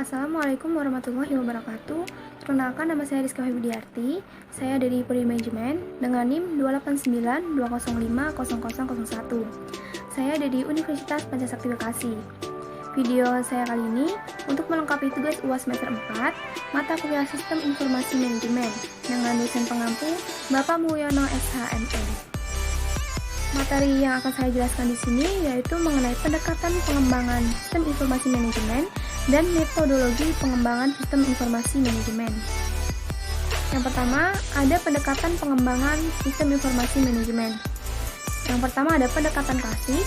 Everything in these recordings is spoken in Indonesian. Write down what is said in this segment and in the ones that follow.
Assalamualaikum warahmatullahi wabarakatuh. Perkenalkan, nama saya Rizka Widiarti. Saya dari Prodi Manajemen dengan NIM 28920500001. Saya dari Universitas Pancasakti Bekasi. Video saya kali ini untuk melengkapi tugas UAS semester 4 mata kuliah Sistem Informasi Manajemen dengan dosen pengampu Bapak Mulyono SHMM. Materi yang akan saya jelaskan di sini yaitu mengenai pendekatan pengembangan sistem informasi manajemen dan metodologi pengembangan sistem informasi manajemen. Yang pertama, ada pendekatan pengembangan sistem informasi manajemen. Yang pertama ada pendekatan klasik,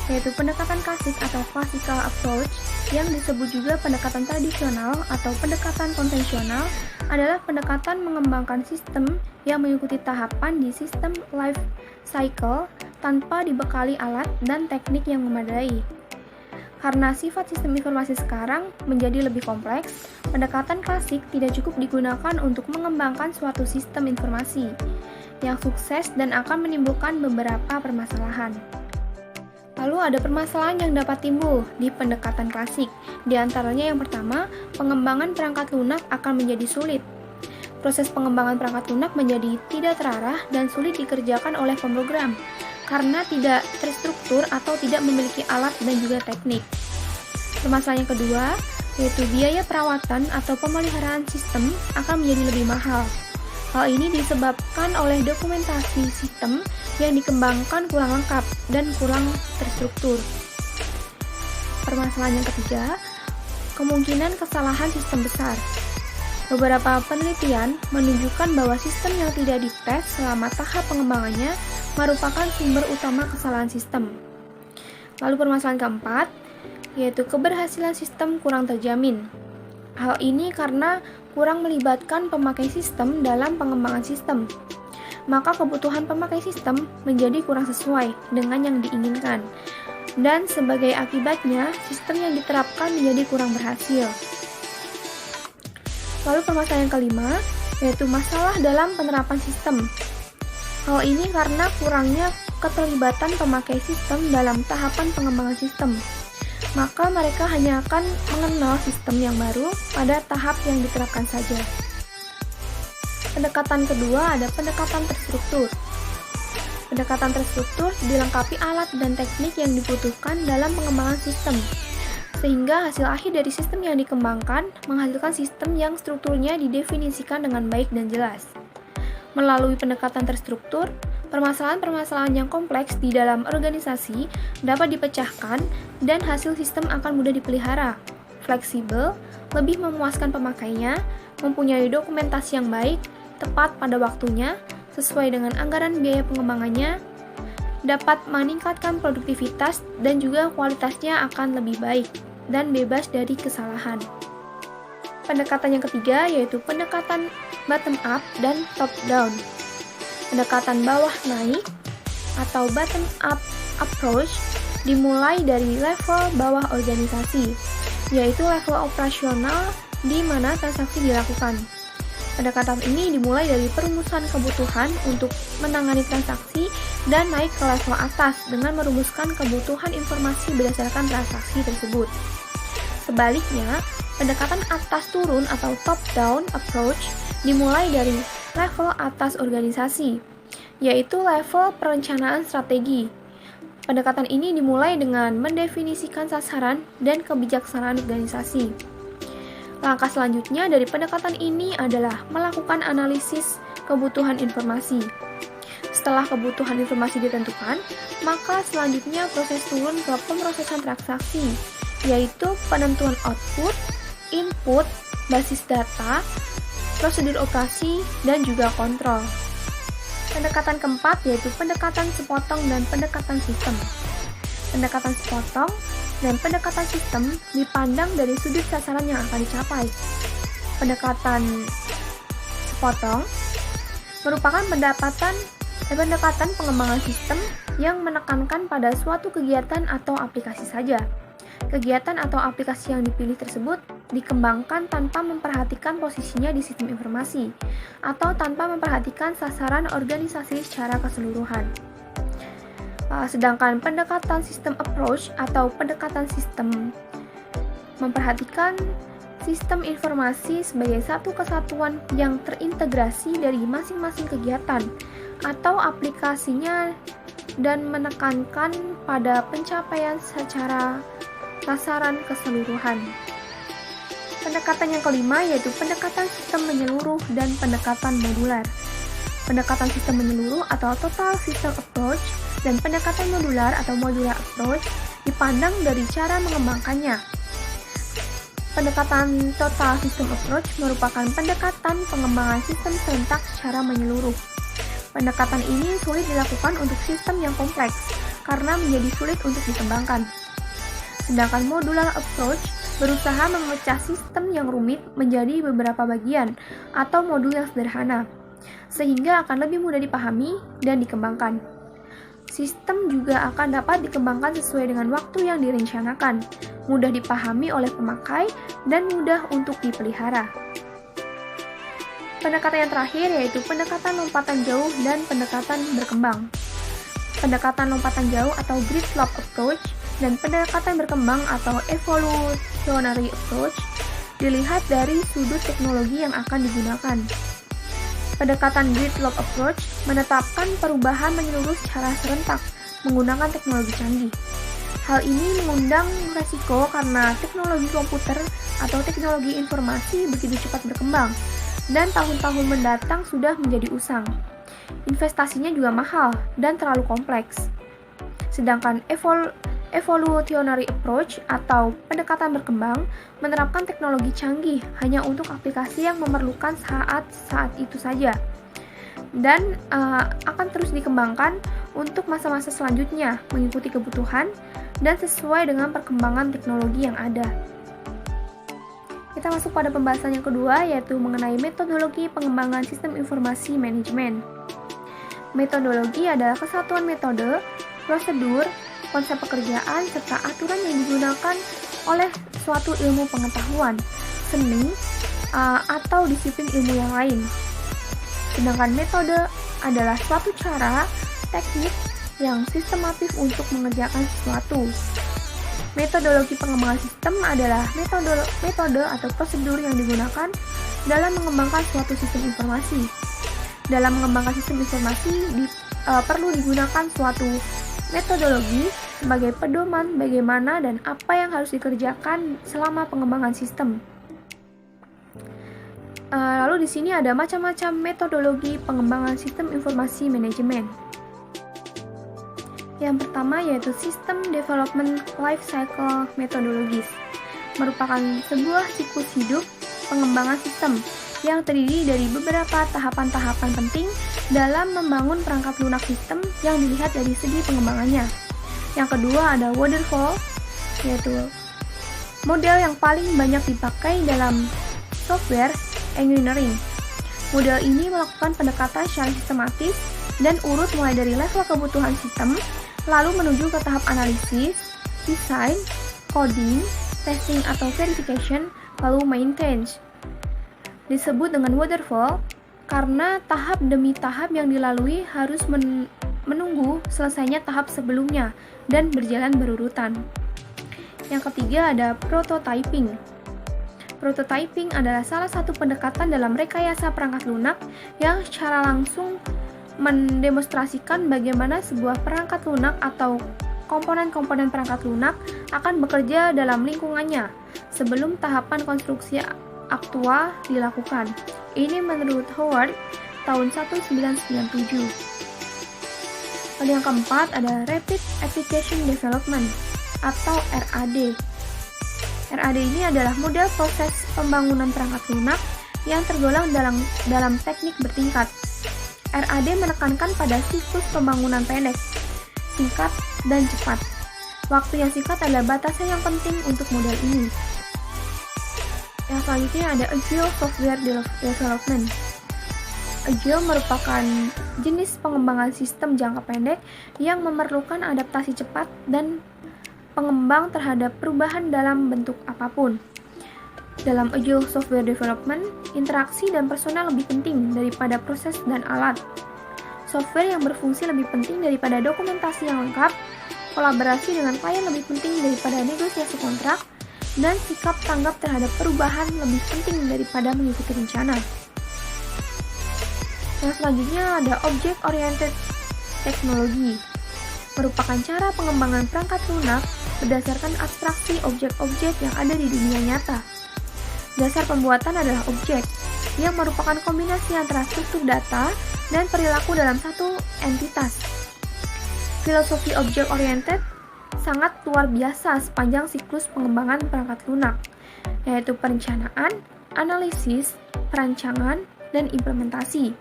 yaitu pendekatan klasik atau classical approach, yang disebut juga pendekatan tradisional atau pendekatan konvensional, adalah pendekatan mengembangkan sistem yang mengikuti tahapan di sistem life cycle tanpa dibekali alat dan teknik yang memadai. Karena sifat sistem informasi sekarang menjadi lebih kompleks, pendekatan klasik tidak cukup digunakan untuk mengembangkan suatu sistem informasi yang sukses dan akan menimbulkan beberapa permasalahan. Lalu ada permasalahan yang dapat timbul di pendekatan klasik. Di antaranya yang pertama, pengembangan perangkat lunak akan menjadi sulit. Proses pengembangan perangkat lunak menjadi tidak terarah dan sulit dikerjakan oleh pemrogram karena tidak terstruktur atau tidak memiliki alat dan juga teknik. Permasalahan yang kedua, yaitu biaya perawatan atau pemeliharaan sistem akan menjadi lebih mahal. Hal ini disebabkan oleh dokumentasi sistem yang dikembangkan kurang lengkap dan kurang terstruktur. Permasalahan yang ketiga, kemungkinan kesalahan sistem besar. Beberapa penelitian menunjukkan bahwa sistem yang tidak dites selama tahap pengembangannya merupakan sumber utama kesalahan sistem. Lalu permasalahan keempat, yaitu keberhasilan sistem kurang terjamin. Hal ini karena kurang melibatkan pemakai sistem dalam pengembangan sistem. Maka kebutuhan pemakai sistem menjadi kurang sesuai dengan yang diinginkan. Dan sebagai akibatnya, sistem yang diterapkan menjadi kurang berhasil. Lalu permasalahan yang kelima, yaitu masalah dalam penerapan sistem. Hal ini karena kurangnya keterlibatan pemakai sistem dalam tahapan pengembangan sistem. Maka mereka hanya akan mengenal sistem yang baru pada tahap yang diterapkan saja. Pendekatan kedua ada pendekatan terstruktur. Pendekatan terstruktur dilengkapi alat dan teknik yang dibutuhkan dalam pengembangan sistem, sehingga hasil akhir dari sistem yang dikembangkan menghasilkan sistem yang strukturnya didefinisikan dengan baik dan jelas. Melalui pendekatan terstruktur, permasalahan-permasalahan yang kompleks di dalam organisasi dapat dipecahkan dan hasil sistem akan mudah dipelihara, fleksibel, lebih memuaskan pemakainya, mempunyai dokumentasi yang baik, tepat pada waktunya, sesuai dengan anggaran biaya pengembangannya, dapat meningkatkan produktivitas dan juga kualitasnya akan lebih baik dan bebas dari kesalahan. Pendekatan yang ketiga yaitu pendekatan bottom up dan top down. Pendekatan bawah naik atau bottom up approach dimulai dari level bawah organisasi, yaitu level operasional di mana transaksi dilakukan. Pendekatan ini dimulai dari perumusan kebutuhan untuk menangani transaksi dan naik ke level atas dengan merumuskan kebutuhan informasi berdasarkan transaksi tersebut. Sebaliknya, pendekatan atas turun atau top-down approach dimulai dari level atas organisasi, yaitu level perencanaan strategi. Pendekatan ini dimulai dengan mendefinisikan sasaran dan kebijaksanaan organisasi. Langkah selanjutnya dari pendekatan ini adalah melakukan analisis kebutuhan informasi. Setelah kebutuhan informasi ditentukan, maka selanjutnya proses turun ke pemrosesan transaksi, yaitu penentuan output, input, basis data, prosedur operasi, dan juga kontrol. Pendekatan keempat yaitu pendekatan sepotong dan pendekatan sistem. Pendekatan sepotong dan pendekatan sistem dipandang dari sudut sasaran yang akan dicapai. Pendekatan sepotong merupakan pendekatan pengembangan sistem yang menekankan pada suatu kegiatan atau aplikasi saja. Kegiatan atau aplikasi yang dipilih tersebut dikembangkan tanpa memperhatikan posisinya di sistem informasi atau tanpa memperhatikan sasaran organisasi secara keseluruhan. Sedangkan pendekatan sistem approach atau pendekatan sistem memperhatikan sistem informasi sebagai satu kesatuan yang terintegrasi dari masing-masing kegiatan atau aplikasinya dan menekankan pada pencapaian secara sasaran keseluruhan. Pendekatan yang kelima yaitu pendekatan sistem menyeluruh dan pendekatan modular. Pendekatan sistem menyeluruh atau total system approach dan pendekatan modular atau modular approach dipandang dari cara mengembangkannya. Pendekatan total system approach merupakan pendekatan pengembangan sistem serentak secara menyeluruh. Pendekatan ini sulit dilakukan untuk sistem yang kompleks karena menjadi sulit untuk dikembangkan. Sedangkan modular approach berusaha memecah sistem yang rumit menjadi beberapa bagian atau modul yang sederhana, sehingga akan lebih mudah dipahami dan dikembangkan. Sistem juga akan dapat dikembangkan sesuai dengan waktu yang direncanakan, mudah dipahami oleh pemakai, dan mudah untuk dipelihara. Pendekatan yang terakhir yaitu pendekatan lompatan jauh dan pendekatan berkembang. Pendekatan lompatan jauh atau grid slope approach dan pendekatan berkembang atau evolutionary approach dilihat dari sudut teknologi yang akan digunakan. Pendekatan grid slope approach menetapkan perubahan menyeluruh secara serentak menggunakan teknologi canggih. Hal ini mengundang resiko karena teknologi komputer atau teknologi informasi begitu cepat berkembang dan tahun-tahun mendatang sudah menjadi usang. Investasinya juga mahal dan terlalu kompleks. Sedangkan evolutionary approach atau pendekatan berkembang menerapkan teknologi canggih hanya untuk aplikasi yang memerlukan saat itu saja dan akan terus dikembangkan untuk masa-masa selanjutnya mengikuti kebutuhan dan sesuai dengan perkembangan teknologi yang ada. Kita masuk pada pembahasan yang kedua yaitu mengenai metodologi pengembangan sistem informasi manajemen. Metodologi adalah kesatuan metode, prosedur, konsep pekerjaan, serta aturan yang digunakan oleh suatu ilmu pengetahuan, seni, atau disiplin ilmu yang lain. Sedangkan metode adalah suatu cara, teknik yang sistematis untuk mengerjakan sesuatu. Metodologi pengembangan sistem adalah metode atau prosedur yang digunakan dalam mengembangkan suatu sistem informasi. Dalam mengembangkan sistem informasi perlu digunakan suatu metodologi sebagai pedoman bagaimana dan apa yang harus dikerjakan selama pengembangan sistem. Lalu di sini ada macam-macam metodologi pengembangan sistem informasi manajemen. Yang pertama yaitu System Development Life Cycle Methodologies, merupakan sebuah siklus hidup pengembangan sistem yang terdiri dari beberapa tahapan-tahapan penting dalam membangun perangkat lunak sistem yang dilihat dari segi pengembangannya. Yang kedua ada waterfall, yaitu model yang paling banyak dipakai dalam software engineering. Model ini melakukan pendekatan secara sistematis dan urut mulai dari level kebutuhan sistem, lalu menuju ke tahap analisis, desain, coding, testing atau verification, lalu maintenance. Disebut dengan waterfall karena tahap demi tahap yang dilalui harus menunggu selesainya tahap sebelumnya dan berjalan berurutan. Yang ketiga ada prototyping. Prototyping adalah salah satu pendekatan dalam rekayasa perangkat lunak yang secara langsung mendemonstrasikan bagaimana sebuah perangkat lunak atau komponen-komponen perangkat lunak akan bekerja dalam lingkungannya sebelum tahapan konstruksi aktual dilakukan. Ini menurut Howard tahun 1997. Lalu yang keempat ada Rapid Application Development atau RAD. RAD ini adalah model proses pembangunan perangkat lunak yang tergolong dalam teknik bertingkat. RAD menekankan pada siklus pembangunan pendek, singkat, dan cepat. Waktu yang singkat adalah batasan yang penting untuk model ini. Yang selanjutnya ada Agile Software Development. Agile merupakan jenis pengembangan sistem jangka pendek yang memerlukan adaptasi cepat dan pengembang terhadap perubahan dalam bentuk apapun. Dalam Agile Software Development, interaksi dan personel lebih penting daripada proses dan alat. Software yang berfungsi lebih penting daripada dokumentasi yang lengkap, kolaborasi dengan klien lebih penting daripada negosiasi kontrak, dan sikap tanggap terhadap perubahan lebih penting daripada mengikuti rencana. Yang selanjutnya ada Object Oriented Technology, merupakan cara pengembangan perangkat lunak berdasarkan abstraksi objek-objek yang ada di dunia nyata. Dasar pembuatan adalah objek, yang merupakan kombinasi antara struktur data dan perilaku dalam satu entitas. Filosofi object-oriented sangat luar biasa sepanjang siklus pengembangan perangkat lunak, yaitu perencanaan, analisis, perancangan, dan implementasi,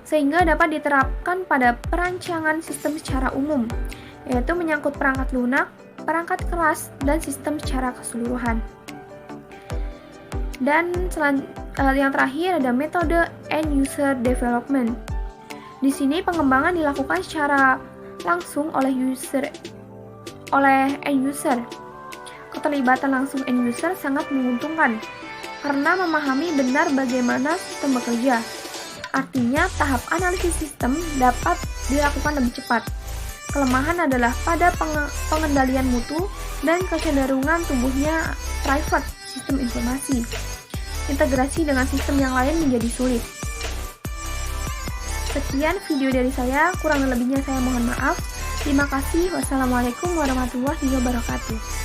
sehingga dapat diterapkan pada perancangan sistem secara umum, yaitu menyangkut perangkat lunak, perangkat keras, dan sistem secara keseluruhan. Dan yang terakhir ada metode end user development. Di sini pengembangan dilakukan secara langsung oleh end user. Keterlibatan langsung end user sangat menguntungkan karena memahami benar bagaimana sistem bekerja. Artinya tahap analisis sistem dapat dilakukan lebih cepat. Kelemahan adalah pada pengendalian mutu dan kecenderungan tumbuhnya private sistem informasi. Integrasi dengan sistem yang lain menjadi sulit. Sekian video dari saya, kurang lebihnya saya mohon maaf. Terima kasih. Wassalamualaikum warahmatullahi wabarakatuh.